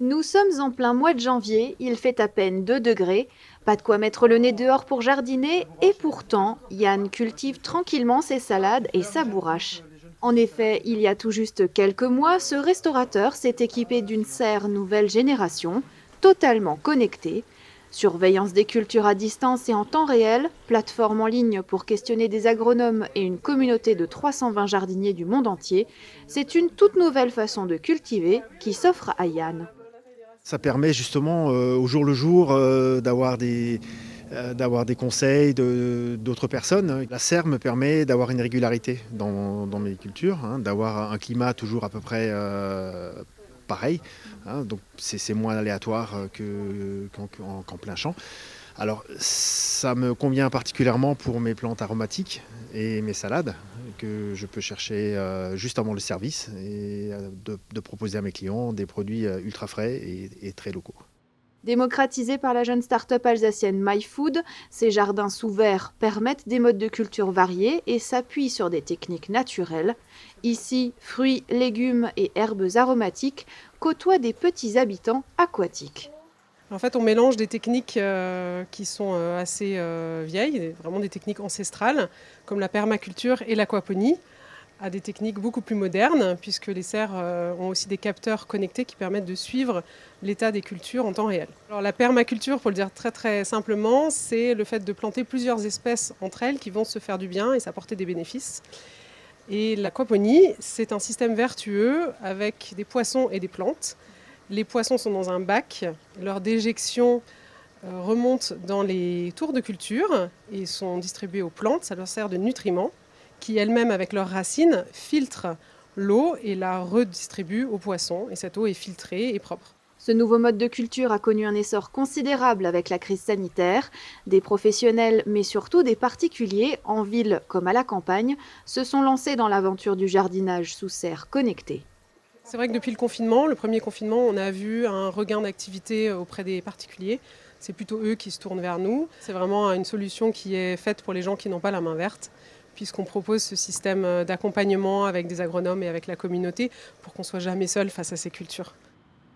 Nous sommes en plein mois de janvier, il fait à peine 2 degrés, pas de quoi mettre le nez dehors pour jardiner, et pourtant, Yann cultive tranquillement ses salades et sa bourrache. En effet, il y a tout juste quelques mois, ce restaurateur s'est équipé d'une serre nouvelle génération, totalement connectée. Surveillance des cultures à distance et en temps réel, plateforme en ligne pour questionner des agronomes et une communauté de 320 jardiniers du monde entier, c'est une toute nouvelle façon de cultiver qui s'offre à Yann. Ça permet justement au jour le jour d'avoir des conseils d'autres personnes. La serre me permet d'avoir une régularité dans mes cultures, hein, d'avoir un climat toujours à peu près pareil, hein, donc c'est moins aléatoire qu'en plein champ. Alors ça me convient particulièrement pour mes plantes aromatiques et mes salades que je peux chercher juste avant le service et de proposer à mes clients des produits ultra frais et très locaux. Démocratisés par la jeune start-up alsacienne MyFood, ces jardins sous verre permettent des modes de culture variés et s'appuient sur des techniques naturelles. Ici, fruits, légumes et herbes aromatiques côtoient des petits habitants aquatiques. En fait, on mélange des techniques qui sont assez vieilles, vraiment des techniques ancestrales, comme la permaculture et l'aquaponie, à des techniques beaucoup plus modernes, puisque les serres ont aussi des capteurs connectés qui permettent de suivre l'état des cultures en temps réel. Alors, la permaculture, pour le dire très très simplement, c'est le fait de planter plusieurs espèces entre elles qui vont se faire du bien et s'apporter des bénéfices. Et l'aquaponie, c'est un système vertueux avec des poissons et des plantes. Les poissons sont dans un bac, leur déjection remonte dans les tours de culture et sont distribuées aux plantes. Ça leur sert de nutriments qui elles-mêmes, avec leurs racines, filtrent l'eau et la redistribuent aux poissons. Et cette eau est filtrée et propre. Ce nouveau mode de culture a connu un essor considérable avec la crise sanitaire. Des professionnels, mais surtout des particuliers, en ville comme à la campagne, se sont lancés dans l'aventure du jardinage sous serre connectée. C'est vrai que depuis le premier confinement, on a vu un regain d'activité auprès des particuliers. C'est plutôt eux qui se tournent vers nous. C'est vraiment une solution qui est faite pour les gens qui n'ont pas la main verte, puisqu'on propose ce système d'accompagnement avec des agronomes et avec la communauté pour qu'on ne soit jamais seul face à ces cultures.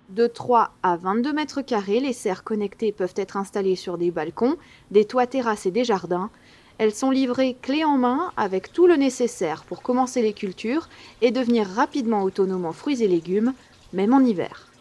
De 3 à 22 mètres carrés, les serres connectées peuvent être installées sur des balcons, des toits terrasses et des jardins. Elles sont livrées clé en main avec tout le nécessaire pour commencer les cultures et devenir rapidement autonomes en fruits et légumes, même en hiver.